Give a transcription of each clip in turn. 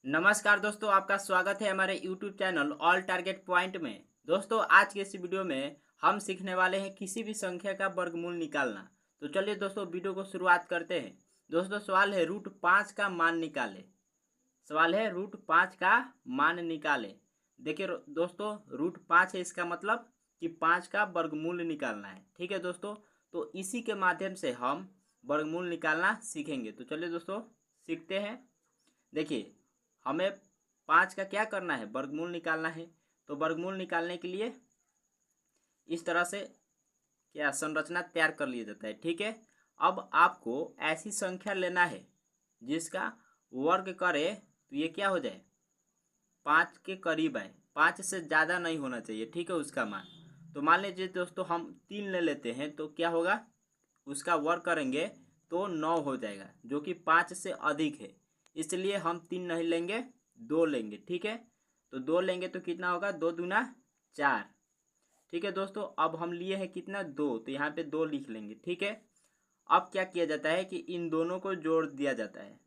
नमस्कार दोस्तों, आपका स्वागत है हमारे YouTube channel all target point में। दोस्तों, आज के इस वीडियो में हम सीखने वाले हैं किसी भी संख्या का वर्गमूल निकालना। तो चलिए दोस्तों, वीडियो को शुरुआत करते हैं। दोस्तों, सवाल है √5 का मान निकालें। सवाल है √5 का मान निकालें। देखिए दोस्तों, √5 है, इसका मतलब कि 5 का वर्गमूल निकालना है। ठीक है दोस्तों, तो इसी के माध्यम से हम वर्गमूल निकालना सीखेंगे। तो चलिए दोस्तों, सीखते हैं। देखिए, हमें 5 का क्या करना है, वर्गमूल निकालना है। तो वर्गमूल निकालने के लिए इस तरह से क्या संरचना तैयार कर लिया जाता है। ठीक है, अब आपको ऐसी संख्या लेना है जिसका वर्ग करे तो ये क्या हो जाए, 5 के करीब आए। 5 से ज़्यादा नहीं होना चाहिए। ठीक है, उसका मान। तो मान लीजिए दोस्तों, हम 3 ले लेते हैं तो क्या होगा, उसका वर्ग करेंगे तो 9 हो जाएगा, जो कि 5 से अधिक है। इसलिए हम 3 नहीं लेंगे, 2 लेंगे। ठीक है, तो 2 लेंगे तो कितना होगा, 2 दूना 4। ठीक है दोस्तों, अब हम लिए हैं कितना, 2, तो यहाँ पे 2 लिख लेंगे। ठीक है, अब क्या किया जाता है कि इन दोनों को जोड़ दिया जाता है।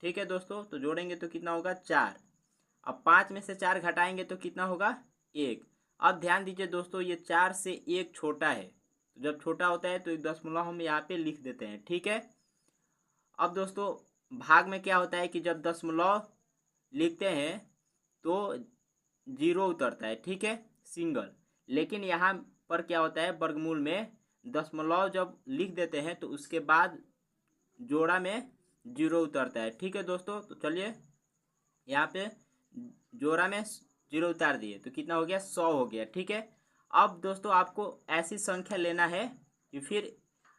ठीक है दोस्तों, तो जोड़ेंगे तो कितना होगा, 4। अब 5 में से 4 घटाएंगे तो कितना होगा, 1। अब ध्यान दीजिए दोस्तों, ये 4 से 1 छोटा है, तो जब छोटा होता है तो एक दशमलव हम यहाँ पे लिख देते हैं। ठीक है, अब दोस्तों भाग में क्या होता है कि जब दशमलव लिखते हैं तो जीरो उतरता है। ठीक है, सिंगल। लेकिन यहाँ पर क्या होता है, वर्गमूल में दशमलव जब लिख देते हैं तो उसके बाद जोड़ा में जीरो उतरता है। ठीक है दोस्तों, तो चलिए यहाँ पे जोड़ा में जीरो उतार दिए तो कितना हो गया, 100 हो गया। ठीक है, अब दोस्तों आपको ऐसी संख्या लेना है कि फिर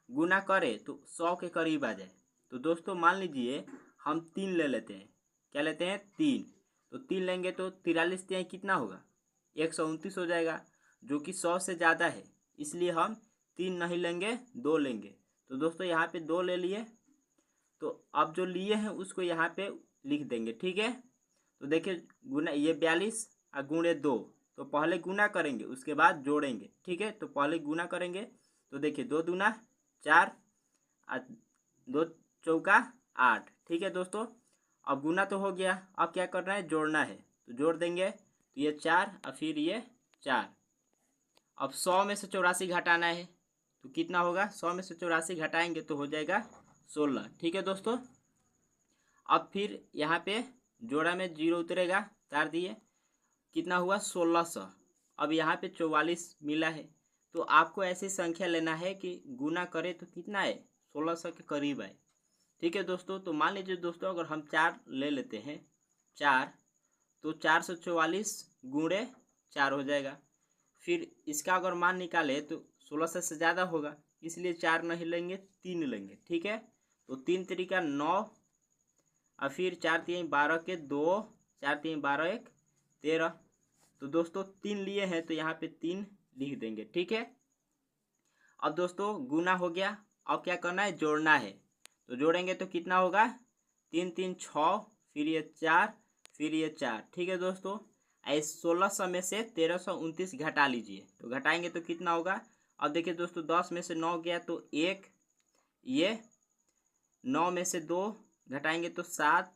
गुना करे तो 100 के करीब आ जाए। तो दोस्तों मान लीजिए हम 3 ले लेते हैं। क्या लेते हैं, 3। तो 3 लेंगे तो 43 तिहाई कितना होगा, 129 हो जाएगा, जो कि 100 से ज़्यादा है। इसलिए हम 3 नहीं लेंगे, 2 लेंगे। तो दोस्तों यहाँ पे 2 ले लिए, तो अब जो लिए हैं उसको यहाँ पे लिख देंगे। ठीक है, तो देखिए गुना, ये 42 और गुणे 2, तो पहले गुना करेंगे उसके बाद जोड़ेंगे। ठीक है, तो पहले गुना करेंगे तो देखिए 2 दूना 4 और 2 चौका 8। ठीक है दोस्तों, अब गुना तो हो गया, अब क्या करना है, जोड़ना है। तो जोड़ देंगे तो ये 4 और फिर ये 4। अब 100 में से 84 घटाना है तो कितना होगा, 100 में से 84 घटाएंगे तो हो जाएगा 16। ठीक है दोस्तों, अब फिर यहाँ पे जोड़ा में जीरो उतरेगा, तार दिए, कितना हुआ, 1600। अब यहाँ पे 44 मिला है, तो आपको ऐसी संख्या लेना है कि गुना करे तो कितना है, 1600 के करीब आए। ठीक है दोस्तों, तो मान लीजिए दोस्तों अगर हम 4 ले लेते हैं, 4, तो 444 गुणे 4 हो जाएगा। फिर इसका अगर मान निकाले तो 1600 से ज़्यादा होगा, इसलिए 4 नहीं लेंगे, 3 लेंगे। ठीक है, तो 3 तरीका 9 और फिर 4 3 12 के 2, 4 3 12 1 13। तो दोस्तों 3 लिए हैं तो यहाँ पे 3 लिख देंगे। ठीक है, अब दोस्तों गुना हो गया, अब क्या करना है, जोड़ना है। तो जोड़ेंगे तो कितना होगा, 3 3 6, फिर ये 4, फिर ये 4। ठीक है दोस्तों, इस 1600 में से 1329 घटा लीजिए, तो घटाएंगे तो कितना होगा। अब देखिए दोस्तों, 10 में से 9 गया तो 1, ये 9 में से 2 घटाएंगे तो 7,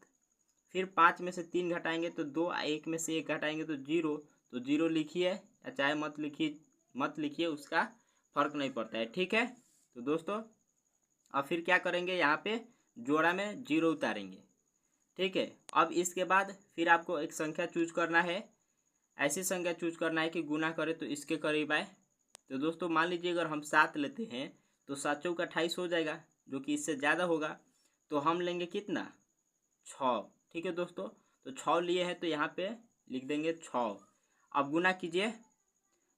फिर 5 में से 3 घटाएंगे तो 2, 1 में से 1 घटाएंगे तो 0। तो 0 लिखिए या चाहे मत लिखिए, उसका फर्क नहीं पड़ता है। ठीक है, तो दोस्तों अब फिर क्या करेंगे, यहाँ पे जोड़ा में 0 उतारेंगे। ठीक है, अब इसके बाद फिर आपको एक संख्या चूज करना है। ऐसी संख्या चूज करना है कि गुना करे तो इसके करीब आए। तो दोस्तों मान लीजिए अगर हम 7 लेते हैं तो 7 चौक 28 हो जाएगा, जो कि इससे ज़्यादा होगा। तो हम लेंगे कितना, 6। ठीक है दोस्तों, तो 6 लिए हैं तो यहाँ पे लिख देंगे 6। अब गुना कीजिए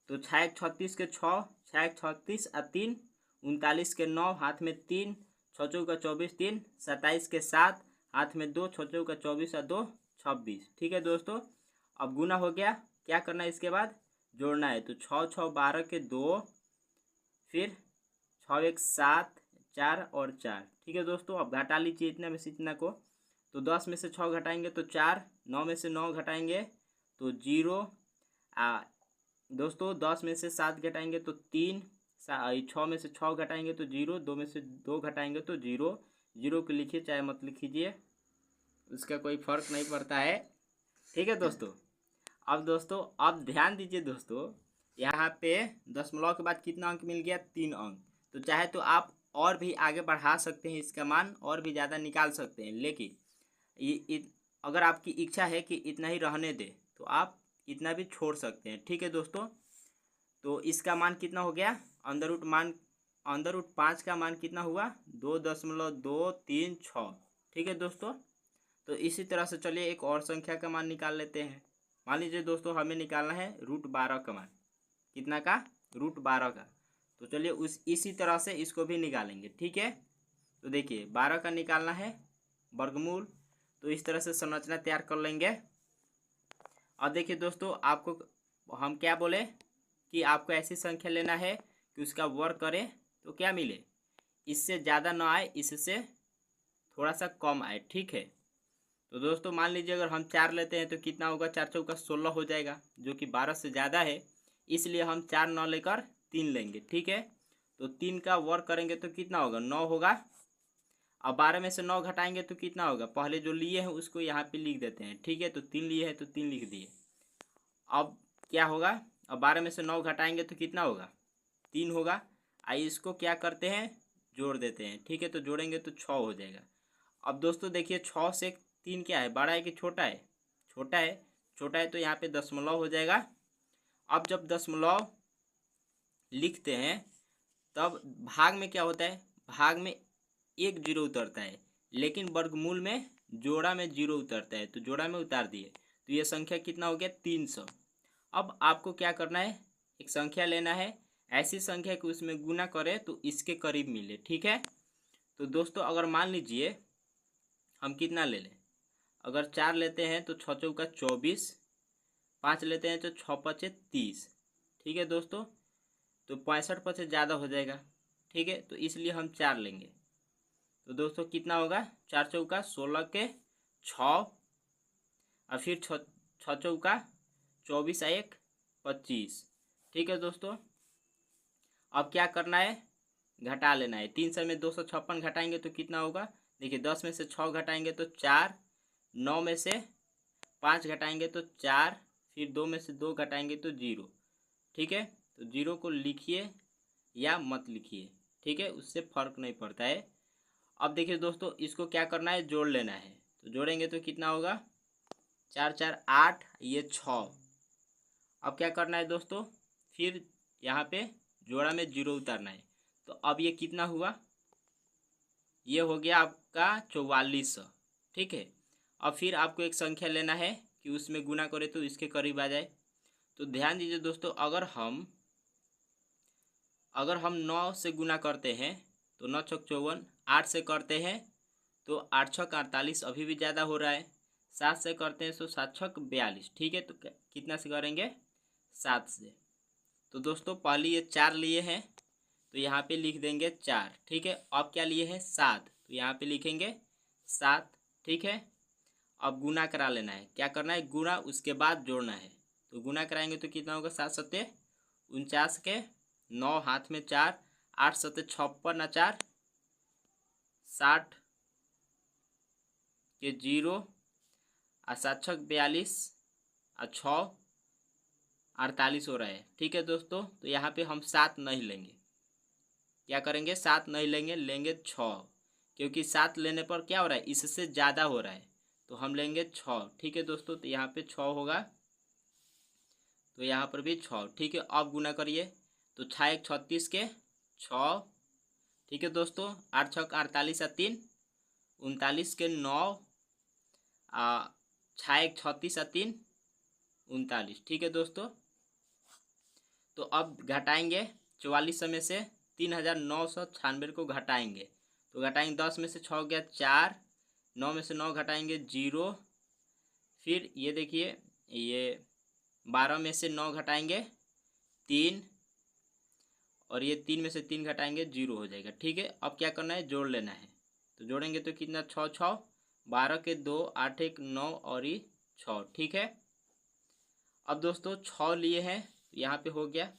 तो 6 एक 36 के 6, 6 एक 36 और 3 39 के 9, हाथ में 3, 6 चौका 24, 3 27 के 7, हाथ में 2, 6 चौका 24 और 2 26। ठीक है दोस्तों, अब गुना हो गया, क्या करना है इसके बाद, जोड़ना है। तो 6 6 12 के 2, फिर 6 एक 7, 4 और 4। ठीक है दोस्तों, अब घटा लीजिए इतना में से इतना को। तो 10 में से 6 घटाएंगे तो 4, 9 में से 9 घटाएंगे तो 0। दोस्तों 10 में से 7 घटाएंगे तो 3, 6 में से 6 घटाएंगे तो 0, 2 में से 2 घटाएंगे तो 0। 0 को लिखिए चाहे मत लिखिए। उसका कोई फर्क नहीं पड़ता है। ठीक है दोस्तों। अब दोस्तों अब ध्यान दीजिए दोस्तों, यहाँ पे दशमलव के बाद कितना अंक मिल गया, 3 अंक। तो चाहे तो आप और भी आगे बढ़ा सकते हैं, इसका मान और भी ज़्यादा निकाल सकते हैं, लेकिन अगर आपकी इच्छा है कि इतना ही रहने दे तो आप इतना भी छोड़ सकते हैं। ठीक है दोस्तों। तो इसका मान कितना हो गया, अंदर रूट 5 का मान कितना हुआ, 2.236। ठीक है दोस्तों। तो इसी तरह से चलिए एक और संख्या का मान निकाल लेते हैं। मान लीजिए दोस्तों हमें निकालना है √12 का मान। कितना का, √12 का। तो चलिए इसी तरह से इसको भी निकालेंगे। ठीक है। तो देखिए 12 का निकालना है वर्गमूल, तो इस तरह से संरचना तैयार कर लेंगे। और देखिए दोस्तों आपको हम क्या बोले कि आपको ऐसी संख्या लेना है कि उसका वर्ग करें तो क्या मिले, इससे ज़्यादा ना आए, इससे थोड़ा सा कम आए। ठीक है। तो दोस्तों मान लीजिए अगर हम 4 लेते हैं तो कितना होगा, 4 चौका 16 हो जाएगा, जो कि 12 से ज़्यादा है, इसलिए हम 4 न लेकर 3 लेंगे। ठीक है। तो 3 का वर्ग करेंगे तो कितना होगा, 9 होगा। अब 12 में से 9 घटाएंगे तो कितना होगा, पहले जो लिए हैं उसको यहाँ पे लिख देते हैं। ठीक है। तो 3 लिए हैं तो 3 लिख दिए। अब क्या होगा, अब 12 में से 9 घटाएंगे तो कितना होगा, 3 होगा। आइए इसको क्या करते हैं, जोड़ देते हैं। ठीक है। तो जोड़ेंगे तो 6 हो जाएगा। अब दोस्तों देखिए 6 से 3 क्या है, बड़ा है कि छोटा है, छोटा है। छोटा है तो यहाँ पे दशमलव हो जाएगा। अब जब दशमलव लिखते हैं तब भाग में क्या होता है, भाग में एक जीरो उतरता है, लेकिन वर्गमूल में जोड़ा में जीरो उतरता है, तो जोड़ा में उतार दिए। तो ये संख्या कितना हो गया, 300। अब आपको क्या करना है, एक संख्या लेना है, ऐसी संख्या कि उसमें गुना करे तो इसके करीब मिले। ठीक है। तो दोस्तों अगर मान लीजिए हम कितना ले लें, अगर 4 लेते हैं तो 6 चौका 24, 5 लेते हैं तो 6 पचे 30। ठीक है दोस्तों। तो 65 पचे ज़्यादा हो जाएगा। ठीक है। तो इसलिए हम 4 लेंगे। तो दोस्तों कितना होगा, 4 चौका 16 के 6, और फिर 6 चौका 24 1 25। ठीक है दोस्तों। अब क्या करना है, घटा लेना है। 300 में 256 घटाएंगे तो कितना होगा, देखिए 10 में से 6 घटाएंगे तो 4, 9 में से 5 घटाएंगे तो 4, फिर 2 में से 2 घटाएंगे तो 0। ठीक है। तो 0 को लिखिए या मत लिखिए, ठीक है, उससे फ़र्क नहीं पड़ता है। अब देखिए दोस्तों इसको क्या करना है, जोड़ लेना है। तो जोड़ेंगे तो कितना होगा, 4 4 8, ये 6। अब क्या करना है दोस्तों, फिर यहाँ पे जोड़ा में 0 उतारना है। तो अब ये कितना हुआ, ये हो गया आपका 4400। ठीक है। अब फिर आपको एक संख्या लेना है कि उसमें गुना करें तो इसके करीब आ जाए। तो ध्यान दीजिए दोस्तों, अगर हम 9 से गुना करते हैं तो 9 छक 54, 8 से करते हैं तो 8 छक 48, अभी भी ज़्यादा हो रहा है। 7 से करते हैं तो 7 छक 42। ठीक है। तो कितना से करेंगे, 7 से। तो दोस्तों पहले ये 4 लिए हैं तो यहाँ पे लिख देंगे 4। ठीक है। अब क्या लिए हैं, 7, तो यहाँ पे लिखेंगे 7। ठीक है। अब गुना करा लेना है, क्या करना है, गुना, उसके बाद जोड़ना है। तो गुना कराएंगे तो कितना होगा, 7 सत्ते 49 के 9, हाथ में 4, 8 सत्ते 56, 4 60 के 0, 7 छक 42, 6 48 हो रहा है। ठीक है दोस्तों। तो यहाँ पे हम 7 नहीं लेंगे, क्या करेंगे, 7 नहीं लेंगे, लेंगे 6, क्योंकि 7 लेने पर क्या हो रहा है, इससे ज़्यादा हो रहा है, तो हम लेंगे 6। ठीक है दोस्तों। तो यहाँ पे 6 होगा, तो यहाँ पर भी 6। ठीक है। अब गुना करिए तो 6 1 36 के 6। ठीक है दोस्तों। 8 छक 48, 3 39 के 9, 6 1 36, 3 39। ठीक है दोस्तों। तो अब घटाएंगे 4400 में से 3996 को घटाएंगे। तो घटाएंगे, 10 में से 6 गया 4, 9 में से 9 घटाएंगे 0, फिर ये देखिए ये 12 में से 9 घटाएंगे 3, और ये 3 में से 3 घटाएंगे 0 हो जाएगा। ठीक है। अब क्या करना है, जोड़ लेना है। तो जोड़ेंगे तो कितना, 6 6 12 के 2, 8 1 9 और ये 6। ठीक है। अब दोस्तों 6 लिए हैं, यहाँ पे हो गया।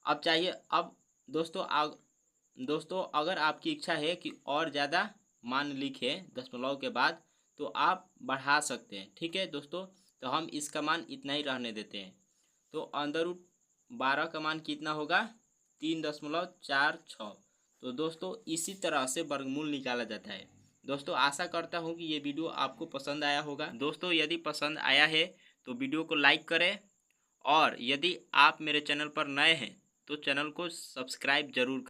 अब चाहिए, अब दोस्तों अगर आपकी इच्छा है कि और ज़्यादा मान लिखें दशमलव के बाद, तो आप बढ़ा सकते हैं। ठीक है दोस्तों, तो हम इसका मान इतना ही रहने देते हैं। तो अंडर रूट 12 का मान कितना होगा? 3.46। तो दोस्तों इसी तरह से वर्गमूल निकाला जाता है। दोस्तों आशा करता हूँ कि ये वीडियो आपको पसंद आया होगा। दोस्तों यदि पसंद आया है तो वीडियो को लाइक करें, और यदि आप मेरे चैनल पर नए हैं तो चैनल को सब्सक्राइब जरूर करें।